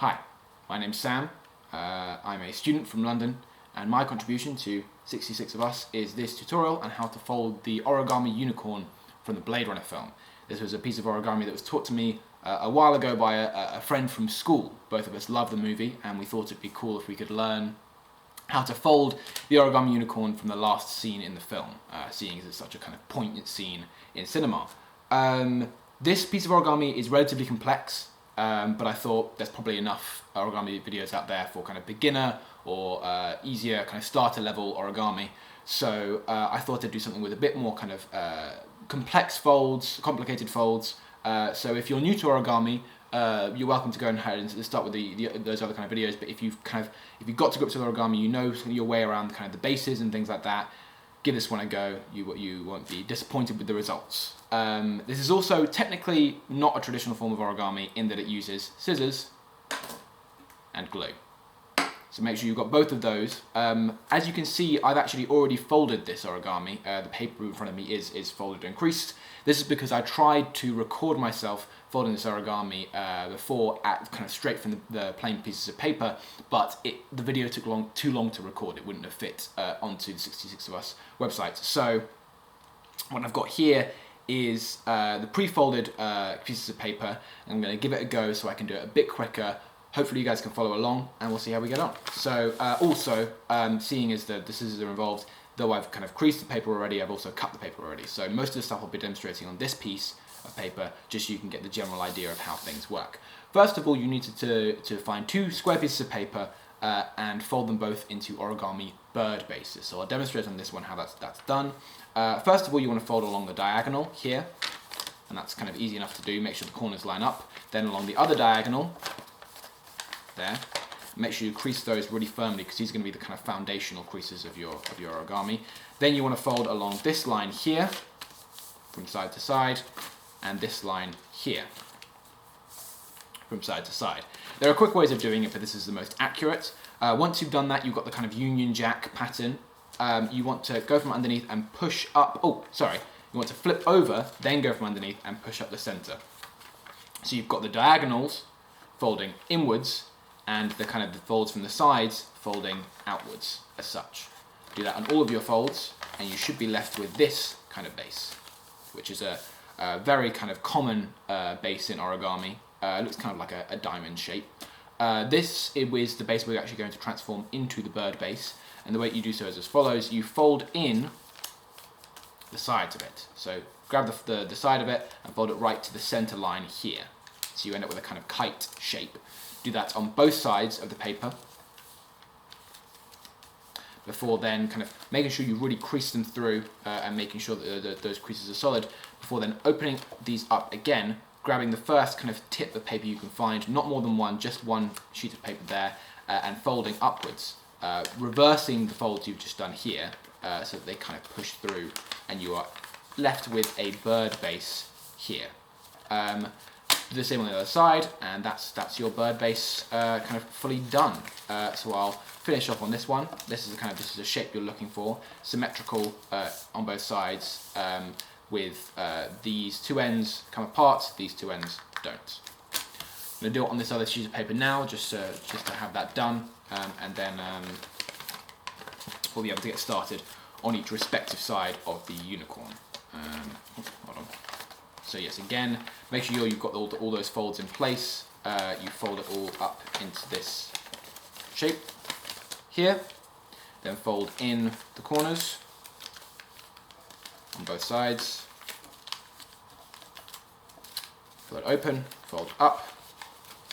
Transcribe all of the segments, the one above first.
Hi, my name's Sam. I'm a student from London, and my contribution to 66 of Us is this tutorial on how to fold the origami unicorn from the Blade Runner film. This was a piece of origami that was taught to me a while ago by a friend from school. Both of us love the movie, and we thought it'd be cool if we could learn how to fold the origami unicorn from the last scene in the film, seeing as it's such a kind of poignant scene in cinema. This piece of origami is relatively complex, but I thought there's probably enough origami videos out there for kind of beginner or easier kind of starter level origami. So I thought I'd do something with a bit more kind of complex folds, complicated folds. So if you're new to origami, you're welcome to go ahead and start with those other kind of videos. But if you've got to grips with origami, you know your way around kind of the bases and things like that, give this one a go. You won't be disappointed with the results. This is also technically not a traditional form of origami in that it uses scissors and glue. So make sure you've got both of those. As you can see, I've actually already folded this origami. The paper in front of me is folded and creased. This is because I tried to record myself folding this origami before, kind of straight from the plain pieces of paper, but the video took too long to record. It wouldn't have fit onto the 66 of Us website. So what I've got here is the pre-folded pieces of paper. I'm going to give it a go so I can do it a bit quicker. Hopefully you guys can follow along, and we'll see how we get on. So also, seeing as the scissors are involved, though I've kind of creased the paper already, I've also cut the paper already. So most of the stuff I'll be demonstrating on this piece of paper, just so you can get the general idea of how things work. First of all, you need to find two square pieces of paper and fold them both into origami bird bases. So I'll demonstrate on this one how that's done. First of all, you want to fold along the diagonal here, and that's kind of easy enough to do. Make sure the corners line up. Then along the other diagonal, there. Make sure you crease those really firmly, because these are going to be the kind of foundational creases of your origami. Then you want to fold along this line here, from side to side, and this line here, from side to side. There are quick ways of doing it, but this is the most accurate. Once you've done that, you've got the kind of Union Jack pattern. You want to go from underneath and push up. Oh, sorry. You want to flip over, then go from underneath and push up the center. So you've got the diagonals folding inwards, and the kind of the folds from the sides folding outwards as such. Do that on all of your folds, and you should be left with this kind of base, which is a very kind of common base in origami. It looks kind of like a diamond shape. This is the base we're actually going to transform into the bird base, and the way you do so is as follows. You fold in the sides of it. So grab the side of it and fold it right to the center line here. So you end up with a kind of kite shape. Do that on both sides of the paper, before then kind of making sure you really crease them through and making sure that those creases are solid, before then opening these up again, grabbing the first kind of tip of paper you can find, not more than one, just one sheet of paper there, and folding upwards, reversing the folds you've just done here, so that they kind of push through, and you are left with a bird base here. Do the same on the other side, and that's your bird base kind of fully done. So I'll finish off on this one. This is a shape you're looking for, symmetrical on both sides, with these two ends come apart, these two ends don't. I'm going to do it on this other sheet of paper now, just to have that done, and then we'll be able to get started on each respective side of the unicorn. Hold on. So yes, again, make sure you've got all those folds in place. You fold it all up into this shape here. Then fold in the corners on both sides. Fold it open, fold up.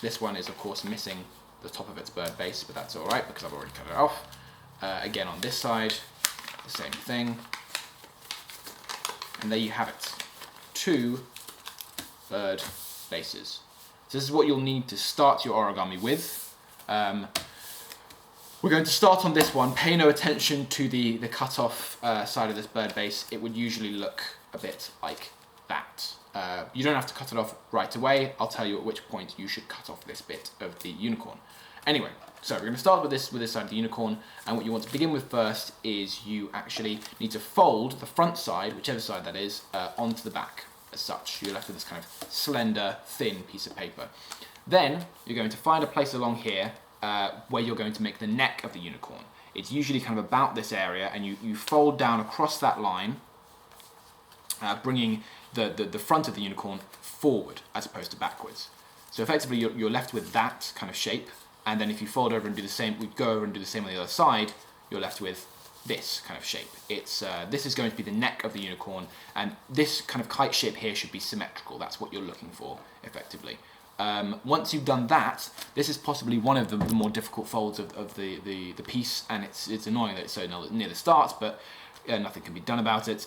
This one is of course missing the top of its bird base, but that's alright because I've already cut it off. Again on this side, the same thing. And there you have it. Two bird bases. So this is what you'll need to start your origami with. We're going to start on this one. Pay no attention to the cut off side of this bird base. It would usually look a bit like that. You don't have to cut it off right away. I'll tell you at which point you should cut off this bit of the unicorn. Anyway, so we're going to start with this side of the unicorn, and what you want to begin with first is you actually need to fold the front side, whichever side that is, onto the back as such. You're left with this kind of slender, thin piece of paper. Then you're going to find a place along here where you're going to make the neck of the unicorn. It's usually kind of about this area, and you fold down across that line, bringing the front of the unicorn forward as opposed to backwards. So effectively you're left with that kind of shape, and then if you fold over and do the same, we go over and do the same on the other side, you're left with this kind of shape. This is going to be the neck of the unicorn, and this kind of kite shape here should be symmetrical. That's what you're looking for, effectively. Once you've done that, this is possibly one of the more difficult folds of the piece, and it's annoying that it's so near the start, but nothing can be done about it.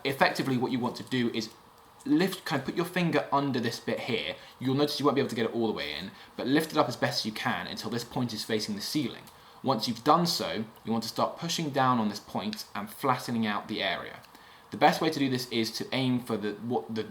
Effectively, what you want to do is put your finger under this bit here. You'll notice you won't be able to get it all the way in, but lift it up as best you can until this point is facing the ceiling. Once you've done so, you want to start pushing down on this point and flattening out the area. The best way to do this is to aim for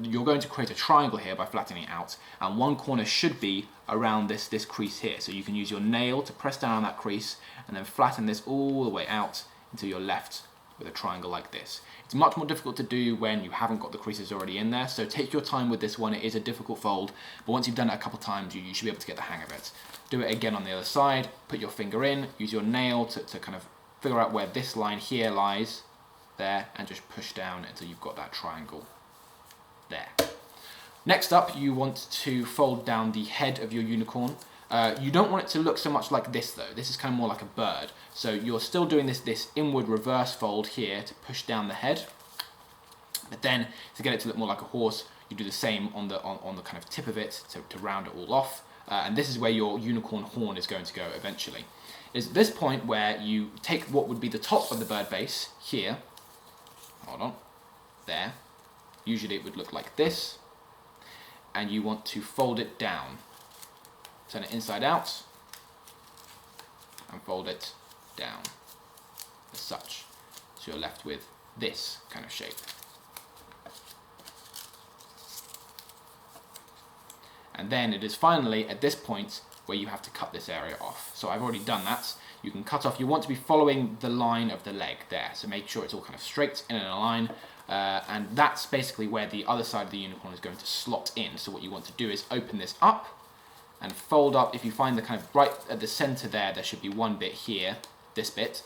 you're going to create a triangle here by flattening it out, and one corner should be around this crease here. So you can use your nail to press down on that crease and then flatten this all the way out until you're left with a triangle like this. It's much more difficult to do when you haven't got the creases already in there, so take your time with this one. It is a difficult fold, but once you've done it a couple times, you should be able to get the hang of it. Do it again on the other side, put your finger in, use your nail to kind of figure out where this line here lies, there, and just push down until you've got that triangle there. Next up, you want to fold down the head of your unicorn. You don't want it to look so much like this though. This is kind of more like a bird. So you're still doing this inward reverse fold here to push down the head. But then to get it to look more like a horse, you do the same on the kind of tip of it to round it all off. And this is where your unicorn horn is going to go eventually. It's this point where you take what would be the top of the bird base here. Hold on. There. Usually it would look like this. And you want to fold it down. Turn it inside out and fold it down as such. So you're left with this kind of shape. And then it is finally at this point where you have to cut this area off. So I've already done that. You can cut off, you want to be following the line of the leg there. So make sure it's all kind of straight in a line. And that's basically where the other side of the unicorn is going to slot in. So what you want to do is open this up and fold up. If you find the kind of right at the center there should be one bit here, this bit.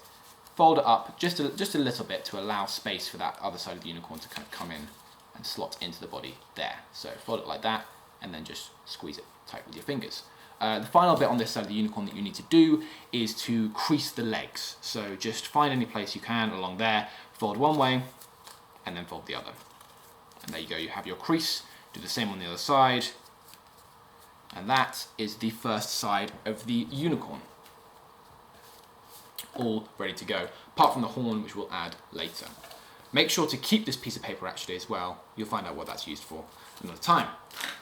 Fold it up just a little bit to allow space for that other side of the unicorn to kind of come in and slot into the body there. So fold it like that and then just squeeze it tight with your fingers. The final bit on this side of the unicorn that you need to do is to crease the legs. So just find any place you can along there, fold one way and then fold the other. And there you go, you have your crease. Do the same on the other side. And that is the first side of the unicorn. All ready to go, apart from the horn, which we'll add later. Make sure to keep this piece of paper actually as well. You'll find out what that's used for another time.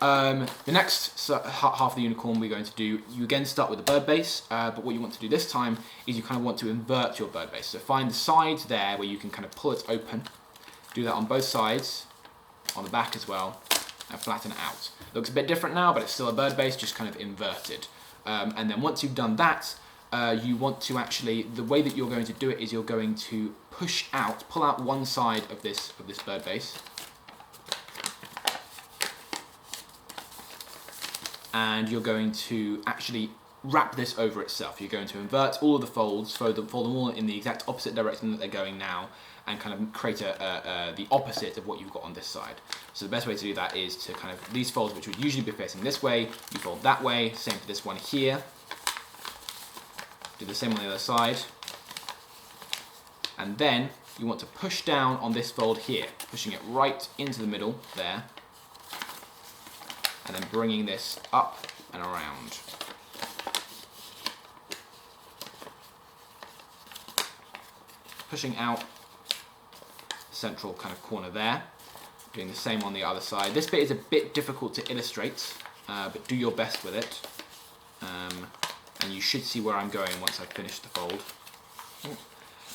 The next half of the unicorn we're going to do, you again start with the bird base, but what you want to do this time is you kind of want to invert your bird base. So find the sides there where you can kind of pull it open. Do that on both sides, on the back as well, and flatten it out. Looks a bit different now, but it's still a bird base, just kind of inverted. And then once you've done that, you want to actually, the way that you're going to do it is you're going to pull out one side of this bird base, and you're going to actually wrap this over itself. You're going to invert all of the folds, fold them all in the exact opposite direction that they're going now, and kind of create the opposite of what you've got on this side. So the best way to do that is to kind of, these folds which would usually be facing this way, you fold that way, same for this one here. Do the same on the other side. And then you want to push down on this fold here, pushing it right into the middle there, and then bringing this up and around. Pushing out central kind of corner there, doing the same on the other side. This bit is a bit difficult to illustrate, but do your best with it. And you should see where I'm going once I've finished the fold.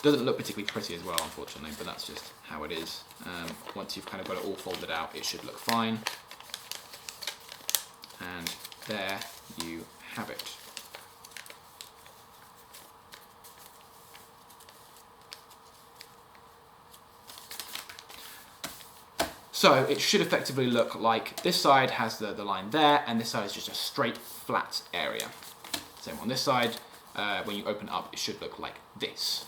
Doesn't look particularly pretty as well, unfortunately, but that's just how it is. Once you've kind of got it all folded out, it should look fine. And there you have it. So it should effectively look like this side has the line there, and this side is just a straight flat area. Same on this side. When you open it up, it should look like this.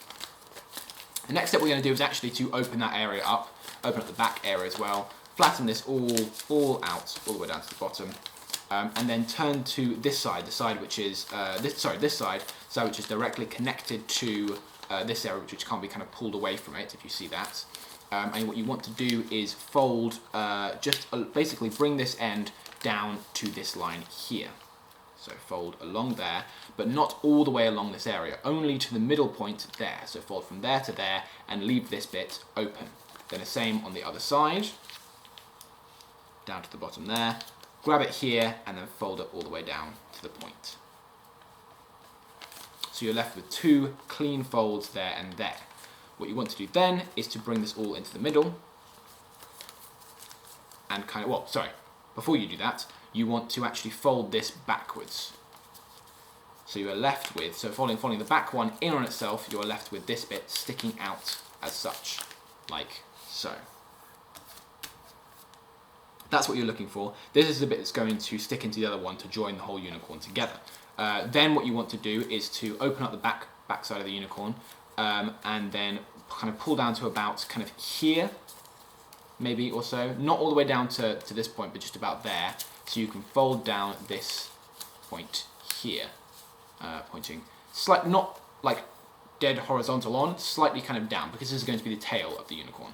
The next step we're going to do is actually to open that area up, open up the back area as well, flatten this all out, all the way down to the bottom, and then turn to this side, the side which is this side which is directly connected to this area, which can't be kind of pulled away from it, if you see that. And what you want to do is fold, basically bring this end down to this line here. So fold along there, but not all the way along this area, only to the middle point there. So fold from there to there and leave this bit open. Then the same on the other side, down to the bottom there. Grab it here and then fold it all the way down to the point. So you're left with two clean folds there and there. What you want to do then is to bring this all into the middle and kind of, well, sorry, before you do that, you want to actually fold this backwards. So you are left with, so folding the back one in on itself, you are left with this bit sticking out as such, like so. That's what you're looking for. This is the bit that's going to stick into the other one to join the whole unicorn together. Then what you want to do is to open up the back side of the unicorn, and then kind of pull down to about kind of here, maybe or so. Not all the way down to this point, but just about there. So you can fold down this point here, pointing slightly, not like dead horizontal on, slightly kind of down, because this is going to be the tail of the unicorn.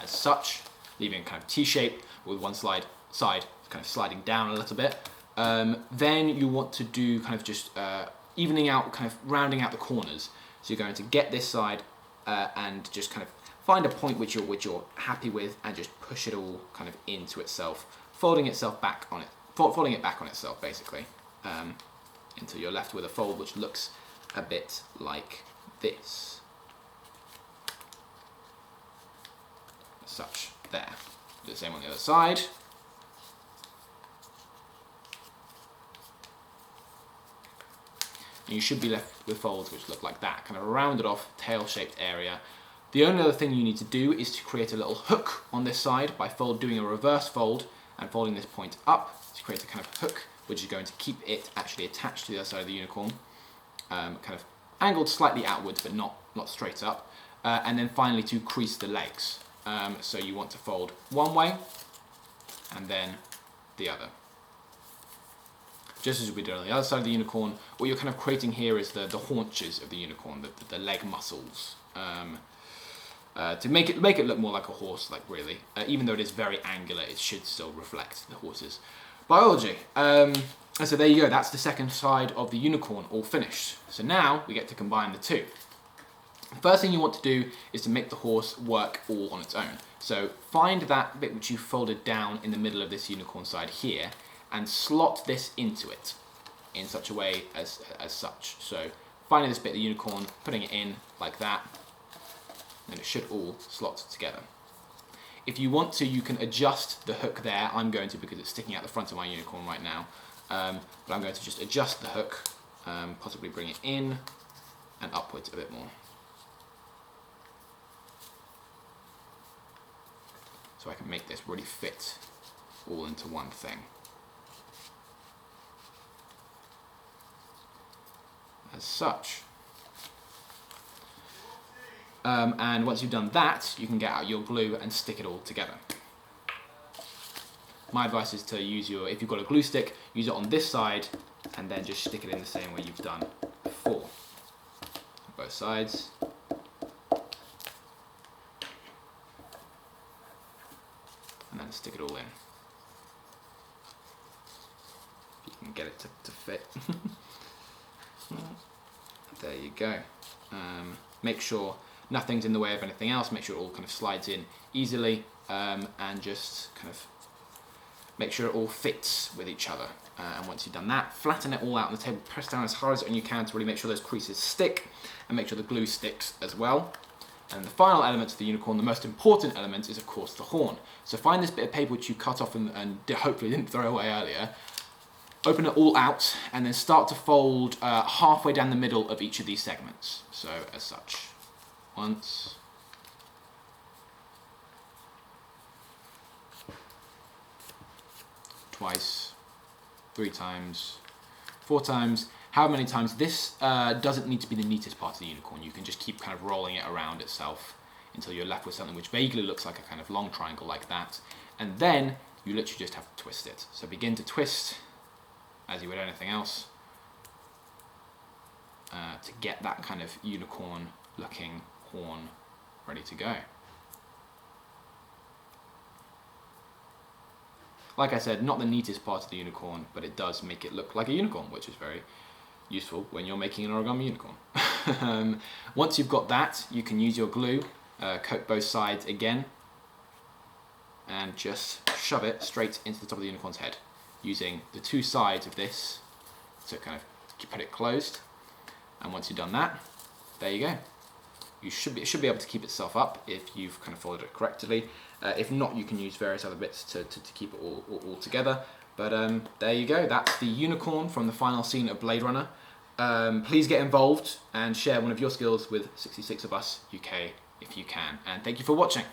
As such, leaving kind of T-shape with one side kind of sliding down a little bit. Then you want to do kind of just evening out, kind of rounding out the corners. So you're going to get this side and just kind of find a point which you're happy with, and just push it all kind of into itself, folding it back on itself basically, until you're left with a fold which looks a bit like this. As such, there. Do the same on the other side. And you should be left with folds which look like that, kind of a rounded off tail-shaped area. The only other thing you need to do is to create a little hook on this side by doing a reverse fold and folding this point up to create a kind of hook, which is going to keep it actually attached to the other side of the unicorn, kind of angled slightly outwards but not straight up. And then finally to crease the legs. So you want to fold one way and then the other. Just as we did on the other side of the unicorn, what you're kind of creating here is the haunches of the unicorn, the leg muscles, to make it look more like a horse, like really. Even though it is very angular, it should still reflect the horse's biology. And so there you go, that's the second side of the unicorn all finished. So now we get to combine the two. The first thing you want to do is to make the horse work all on its own. So find that bit which you folded down in the middle of this unicorn side here, and slot this into it in such a way as such. So finding this bit of the unicorn, putting it in like that, and it should all slot together. If you want to, you can adjust the hook there. I'm going to, because it's sticking out the front of my unicorn right now. But I'm going to just adjust the hook, possibly bring it in and upwards a bit more. So I can make this really fit all into one thing. As such. And once you've done that, you can get out your glue and stick it all together. My advice is to use if you've got a glue stick, use it on this side and then just stick it in the same way you've done before. Both sides. And then stick it all in. If you can get it to fit. There you go. Make sure nothing's in the way of anything else. Make sure it all kind of slides in easily, and just kind of make sure it all fits with each other. And once you've done that, flatten it all out on the table. Press down as hard as you can to really make sure those creases stick, and make sure the glue sticks as well. And the final element of the unicorn, the most important element, is of course the horn. So find this bit of paper which you cut off and hopefully didn't throw away earlier. Open it all out and then start to fold halfway down the middle of each of these segments. So as such, once, twice, 3 times, 4 times, however many times. This doesn't need to be the neatest part of the unicorn. You can just keep kind of rolling it around itself until you're left with something which vaguely looks like a kind of long triangle like that. And then you literally just have to twist it. So begin to twist as you would anything else to get that kind of unicorn looking horn ready to go. Like I said, not the neatest part of the unicorn, but it does make it look like a unicorn, which is very useful when you're making an origami unicorn. Once you've got that, you can use your glue, coat both sides again, and just shove it straight into the top of the unicorn's head, using the 2 sides of this to kind of put it closed. And once you've done that, there you go. It should be able to keep itself up if you've kind of folded it correctly. If not, you can use various other bits to keep it all together. But there you go. That's the unicorn from the final scene of Blade Runner. Please get involved and share one of your skills with 66 of Us UK if you can. And thank you for watching.